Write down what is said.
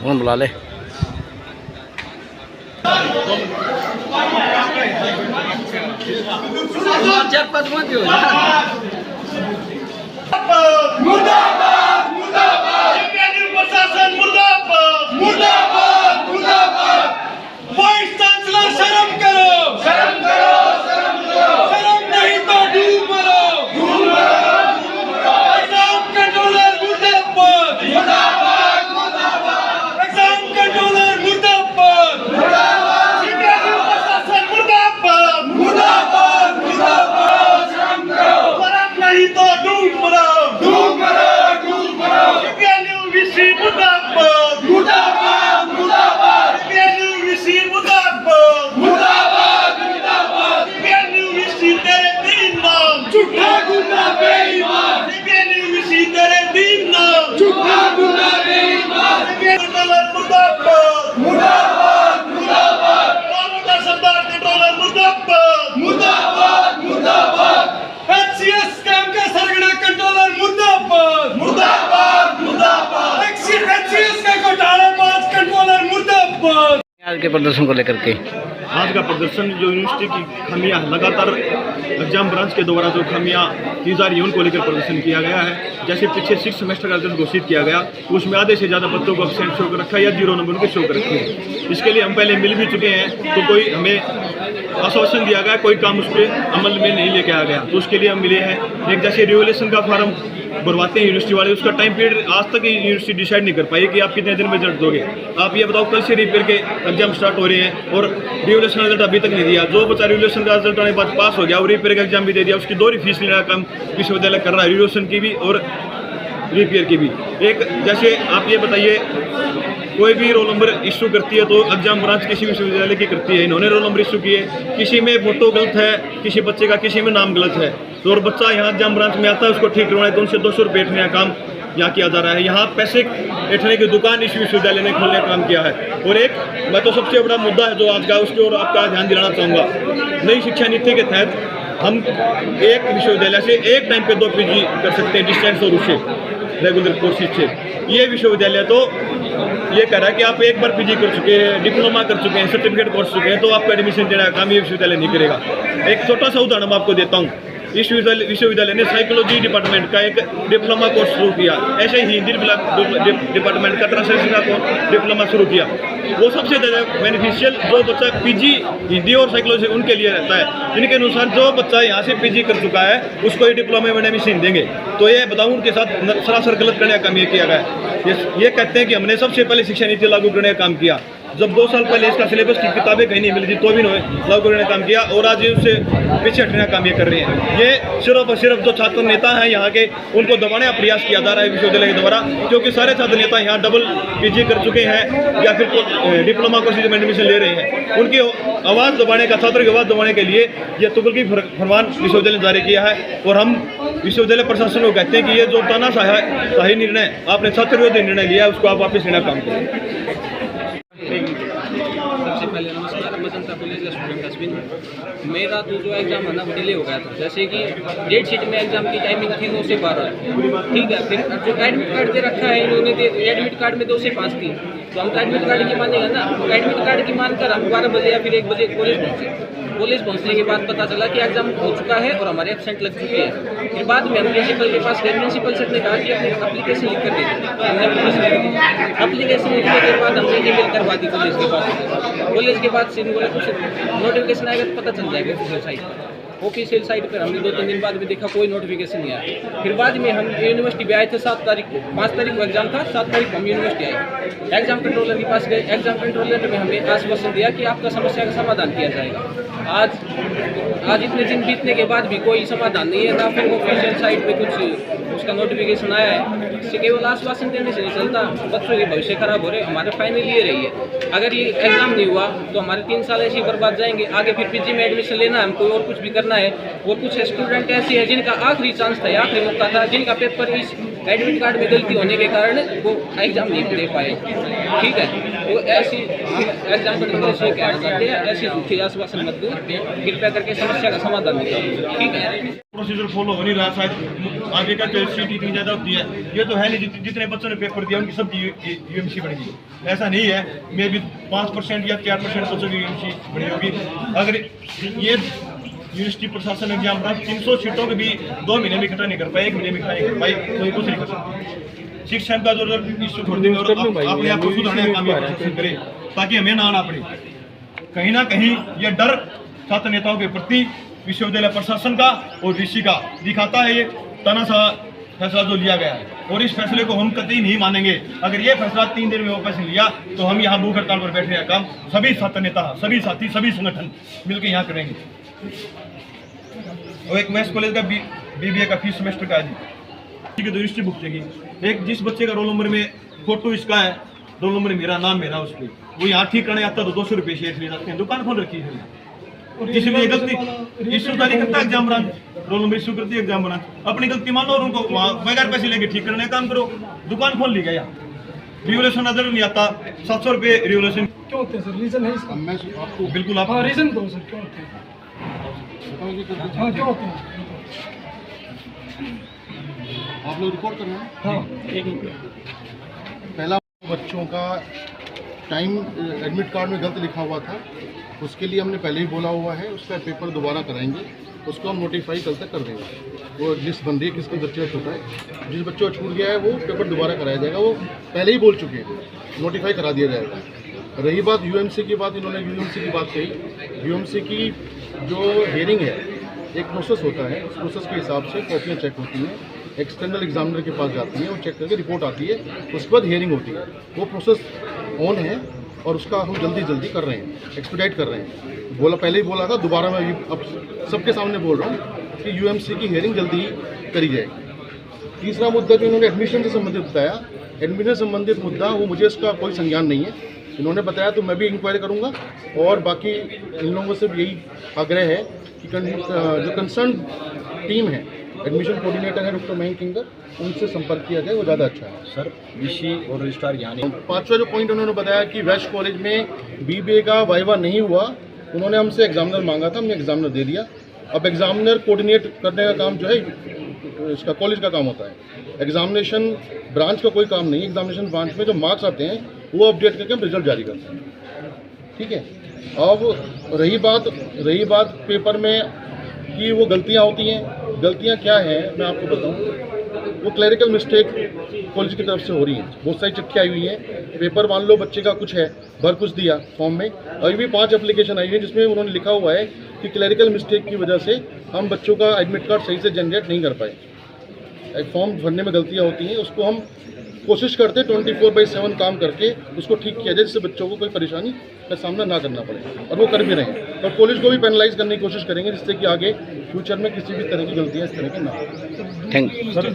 कौन बुला ले। मुर्दाबाद मुर्दाबाद प्रशासन मुर्दाबाद मुर्दाबाद मुर्दाबाद। वाइस चांसलर शर्म करो शर्म करो शर्म करो, शर्म नहीं तो डूब मरो डूब मरो डूब मरो। एग्जाम कंट्रोलर मुर्दाबाद मुर्दाबाद मुर्दाबाद। एग्जाम कंट्रोलर मुर्दाबाद मुर्दाबाद। प्रशासन मुर्दाबाद मुर्दाबाद मुर्दाबाद। शर्म करो शर्म नहीं तो डूब मरो डूब मरो डूब मरो। वीसी मुर्दाबाद मुर्दाबाद मुर्दाबाद। वीसी मुर्दाबाद मुर्दाबाद मुर्दाबाद। वीसी तेरे तीन नाम झूठा गुंडा बेईमान। वीसी तेरे तीन नाम झूठा गुंडा बेईमान। कंट्रोलर मुर्दाबाद मुर्दाबाद मुर्दाबाद। कानून सरदार कंट्रोलर मुर्दाबाद मुर्दाबाद मुर्दाबाद। एचसीएस स्कैम का सरगना कंट्रोलर मुर्दाबाद मुर्दाबाद मुर्दाबाद। एचसीएस का घोटालाबाज कंट्रोलर मुर्दाबाद। आज के प्रदर्शन को लेकर के आज का प्रदर्शन जो यूनिवर्सिटी की खामियां लगातार एग्जाम ब्रांच के द्वारा जो खामियां की जा रही हैं उनको लेकर प्रदर्शन किया गया है। जैसे पीछे 6 सेमेस्टर का रिजल्ट घोषित किया गया, उसमें आधे से ज़्यादा बच्चों को एब्सेंट शो कर रखा है या 0 नंबर उनके शो कर रखे हैं। इसके लिए हम पहले मिल भी चुके हैं, तो कोई हमें आश्वासन दिया गया, कोई काम उस पर अमल में नहीं लेके आ गया, तो उसके लिए हम मिले हैं। एक जैसे रिवोल्यूशन का फॉर्म भरवाते हैं यूनिवर्सिटी वाले, उसका टाइम पीरियड आज तक यूनिवर्सिटी डिसाइड नहीं कर पाई कि आप कितने दिन में रिजल्ट दोगे। आप ये बताओ, कल से रिपेयर के एग्जाम स्टार्ट हो रहे हैं और रिवोल्यूशन रिजल्ट अभी तक नहीं दिया। जो बच्चा रिवोल्यूशन का रिजल्ट आने के बाद पास हो गया और रिपेयर का एग्जाम भी दे दिया, उसकी 2 फीस लेने का काम विश्वविद्यालय कर रहा है, रिवोल्यूशन की भी और रिपेयर की भी। एक जैसे आप ये बताइए, कोई भी रोल नंबर इशू करती है तो एग्जाम ब्रांच किसी विश्वविद्यालय की करती है। इन्होंने रोल नंबर इशू किए, किसी में फोटो गलत है, किसी बच्चे का किसी में नाम गलत है, तो और बच्चा यहाँ एग्जाम ब्रांच में आता है, उसको ठीक करवाना है तो उनसे 200 रुपये ऐठने का काम यहाँ किया जा रहा है। यहाँ पैसे ऐठने की दुकान इस विश्वविद्यालय ने खोलने का काम किया है। और एक मैं तो सबसे बड़ा मुद्दा है जो आज का, उसकी ओर आपका ध्यान दिलाना चाहूँगा। नई शिक्षा नीति के तहत हम एक विश्वविद्यालय से एक टाइम पे 2 पीजी कर सकते हैं डिस्टेंस और उससे रेगुलर कोर्सेज से। ये विश्वविद्यालय तो ये कह रहा है कि आप एक बार पीजी कर चुके हैं, डिप्लोमा कर चुके हैं, सर्टिफिकेट कोर्स चुके हैं, तो आपका एडमिशन देना का काम ये विश्वविद्यालय नहीं करेगा। एक छोटा सा उदाहरण मैं आपको देता हूँ। इस विश्वविद्यालय ने साइकोलॉजी डिपार्टमेंट का एक डिप्लोमा कोर्स शुरू किया, ऐसे ही हिंदी डिपार्टमेंट का ट्रांसलेशन का डिप्लोमा शुरू किया। वो सबसे ज़्यादा बेनिफिशियल जो बच्चा पीजी हिंदी और साइकोलॉजी उनके लिए रहता है। इनके अनुसार जो बच्चा यहाँ से पीजी कर चुका है उसको ये डिप्लोमा में एडमिशन देंगे। तो ये बताऊँ, उनके साथ सरासर गलत करने का काम ये किया गया है। ये कहते हैं कि हमने सबसे पहले शिक्षा नीति लागू करने का काम किया, जब 2 साल पहले इसका सिलेबस की किताबें कहीं नहीं मिली थी तो भी लागू करने का काम किया, और आज ये उससे पीछे हटने का काम ये कर रहे हैं। ये सिर्फ और सिर्फ जो छात्र नेता हैं यहाँ के, उनको दबाने का प्रयास किया जा रहा है विश्वविद्यालय के द्वारा, क्योंकि सारे छात्र नेता यहाँ डबल पीजी कर चुके हैं या फिर डिप्लोमा कोर्सेज में एडमिशन ले रहे हैं। उनकी आवाज़ दबाने का, छात्रों की आवाज़ दबाने के लिए ये तुगलकी फरमान विश्वविद्यालय ने जारी किया है। और हम विश्वविद्यालय प्रशासन को कहते हैं कि ये जो तानाशाही निर्णय आपने छात्र विरोधी निर्णय लिया है, उसको आप वापस लेना काम करें। सबसे पहले नमस्कार, मैं जनता कॉलेज का स्टूडेंट अश्विन। मेरा तो जो एग्ज़ाम है ना वो डिले हो गया था। जैसे कि डेट शीट में एग्ज़ाम की टाइमिंग थी 9 से 12, ठीक है। फिर जो एडमिट कार्ड दे रखा है इन्होंने, एडमिट कार्ड में 2 से 5 थी, तो हम तो एडमिट कार्ड की मानेगा ना। तो एडमिट कार्ड की मानकर हम 12 बजे या फिर 1 बजे कॉलेज पहुँचे। कॉलेज पहुंचने के बाद पता चला कि एग्जाम हो चुका है और हमारे एब्सेंट लग चुके हैं। फिर बाद में हम प्रिंसिपल के पास गए, प्रिंसिपल सर ने कहा कि अपनी एप्लीकेशन लिख कर दे दी। हमने एप्लीकेशन लिख दी। एप्लीकेशन लिखने के बाद हमने ईमेल करवा दी कॉलेज के पास। कॉलेज के बाद से बोले कुछ नोटिफिकेशन आएगा तो पता चल जाएगा ऑफिशियल साइट पर। ऑफिशियल साइट पर हमने 2-3 दिन बाद भी देखा कोई नोटिफिकेशन नहीं आया। फिर बाद में हम यूनिवर्सिटी भी आए थे 7 तारीख को, 5 तारीख को एग्जाम था, 7 तारीख को हम यूनिवर्सिटी आए। एग्जाम कंट्रोलर के पास गए, एग्जाम कंट्रोलर ने हमें आश्वासन दिया कि आपका समस्या का समाधान किया जाएगा। आज इतने दिन बीतने के बाद भी कोई समाधान नहीं है, ना फिर ऑफिशियल साइट पे कुछ उसका नोटिफिकेशन आया है। इससे केवल आश्वासन देने से नहीं चलता, बच्चों के भविष्य खराब हो रहे, हमारे फाइनल ईयर है ये। अगर ये एग्जाम नहीं हुआ तो हमारे 3 साल ऐसे ही बर्बाद जाएंगे। आगे फिर पीजी में एडमिशन लेना है हमको और कुछ भी करना है। और कुछ स्टूडेंट ऐसे हैं जिनका आखिरी चांस था, आखिरी मौका था, जिनका पेपर इस एडमिट कार्ड में गलती होने के कारण वो एग्ज़ाम नहीं दे पाए। ठीक है, तो ऐसी एग्जाम करने से कहना चाहते हैं, ऐसी झूठी आश्वासन मत दो, कृपया करके समस्या का समाधान निकालो। ठीक है, प्रोसीजर फॉलो हो नहीं रहा, शायद आगे का जो सीट इतनी ज़्यादा होती है, ये तो है नहीं जितने बच्चों ने पेपर दिया उनकी सब यूएमसी बन गई, ऐसा नहीं है। मे भी 5% या 4% बच्चों की यूएमसी बनी होगी। अगर ये यूनिवर्सिटी प्रशासन एग्जाम ब्रांच 300 सीटों के भी 2 महीने में इकट्ठा नहीं कर पाए, 1 महीने में इकट्ठा नहीं कर पाई, तो ये कुछ नहीं कर सकते। 6 सेम का जो इश्यू छोड़ देंगे और अपने आप को सुधारने का काम करें, ताकि हमें ना आना पड़े। कहीं ना कहीं ये डर छात्र नेताओं के प्रति विश्वविद्यालय प्रशासन का और ऋषि का दिखाता है ये तानाशाह फैसला जो लिया गया है, और इस फैसले को हम कतई नहीं मानेंगे। अगर ये फैसला 3 दिन में वापस लिया तो हम यहाँ भूख हड़ताल पर बैठने का काम सभी छात्र नेता, सभी साथी, सभी संगठन मिलकर यहाँ करेंगे। और एक मैथ्स कॉलेज का बीबीए का फीस सेमेस्टर का है जी, की तो रजिस्ट्री भुगतेगी। एक जिस बच्चे का रोल नंबर में फोटो इसका है, रोल नंबर मेरा, नाम मेरा, उस पर वो यहाँ ठीक करने आता तो 200 रुपये शेष ले जाते हैं। दुकान खोल रखी है, किसी ने गलती इश्यू जारी करता है exam branch, roll number issue करती है एग्जाम ब्रांच, अपनी गलती मान लो और उनको बगैर पैसे लेके ठीक करने का काम करो। दुकान खोल ली गया, रिवोल्यूशन नजर नहीं आता, 700 रुपये रिवोल्यूशन क्यों होते हैं सर? रीजन है इसका? मैं आपको बिल्कुल आप रीजन दो सर, क्यों होते हैं? हाँ, क्यों होते हैं? आप लोग रिकॉर्ड कर रहे हैं। हाँ, पहला बच्चों का टाइम एडमिट कार्ड में गलत लिखा हुआ था, उसके लिए हमने पहले ही बोला हुआ है, उसका पेपर दोबारा कराएंगे, उसको हम नोटिफाई कल तक कर देंगे। वो लिस्ट बन रही है किसके बच्चे का छूटा है, जिस बच्चे का छूट गया है वो पेपर दोबारा कराया जाएगा, वो पहले ही बोल चुके हैं, नोटिफाई करा दिया जाएगा। रही बात यूएमसी की बात, इन्होंने यूएमसी की बात कही। यूएमसी की जो हियरिंग है, एक प्रोसेस होता है, उस प्रोसेस के हिसाब से कॉपियाँ चेक होती हैं, एक्सटर्नल एग्जामिनर के पास जाती हैं, वो चेक करके रिपोर्ट आती है, उसके बाद हियरिंग होती है। वो प्रोसेस ऑन है और उसका हम जल्दी कर रहे हैं, एक्सपीडाइट कर रहे हैं। बोला पहले ही बोला था, दोबारा मैं अब सबके सामने बोल रहा हूँ कि यूएमसी की हियरिंग जल्दी ही करी जाएगी। तीसरा मुद्दा जो इन्होंने एडमिशन से संबंधित बताया, एडमिशन से संबंधित मुद्दा, वो मुझे इसका कोई संज्ञान नहीं है। इन्होंने बताया तो मैं भी इंक्वायरी करूँगा, और बाकी इन लोगों से भी यही आग्रह है कि जो कंसर्न टीम है, एडमिशन कोऑर्डिनेटर है डॉक्टर मयंक किंगर, उनसे संपर्क किया जाए, वो ज़्यादा अच्छा है। सर ऋषि और रजिस्ट्रार यहाँ नहीं। 5वां जो पॉइंट उन्होंने बताया कि वेस्ट कॉलेज में बीबीए का वाइवा नहीं हुआ, उन्होंने हमसे एग्जामिनर मांगा था, हमने एग्जामिनर दे दिया। अब एग्जामिनर कोऑर्डिनेट करने का काम जो है इसका कॉलेज का काम होता है, एग्जामिनेशन ब्रांच का कोई काम नहीं। एग्जामिनेशन ब्रांच में जो मार्क्स आते हैं वो अपडेट करके हम रिजल्ट जारी करते हैं। ठीक है, अब रही बात पेपर में कि वो गलतियाँ होती हैं, गलतियाँ क्या हैं मैं आपको बताऊं। वो क्लरिकल मिस्टेक कॉलेज की तरफ से हो रही हैं, बहुत सारी चिट्ठी आई हुई हैं। पेपर मान लो बच्चे का कुछ है, भर कुछ दिया फॉर्म में, अभी भी 5 एप्लीकेशन आई है जिसमें उन्होंने लिखा हुआ है कि क्लरिकल मिस्टेक की वजह से हम बच्चों का एडमिट कार्ड सही से जनरेट नहीं कर पाए। एक फॉर्म भरने में गलतियाँ होती हैं, उसको हम कोशिश करते हैं 24/7 काम करके उसको ठीक किया जाए, जिससे बच्चों को कोई परेशानी का सामना ना करना पड़े, और वो कर भी रहे हैं। और कॉलेज को भी पेनलाइज करने की कोशिश करेंगे, जिससे कि आगे फ्यूचर में किसी भी तरह की गलतियाँ इस तरह की ना हो। Thank you sir.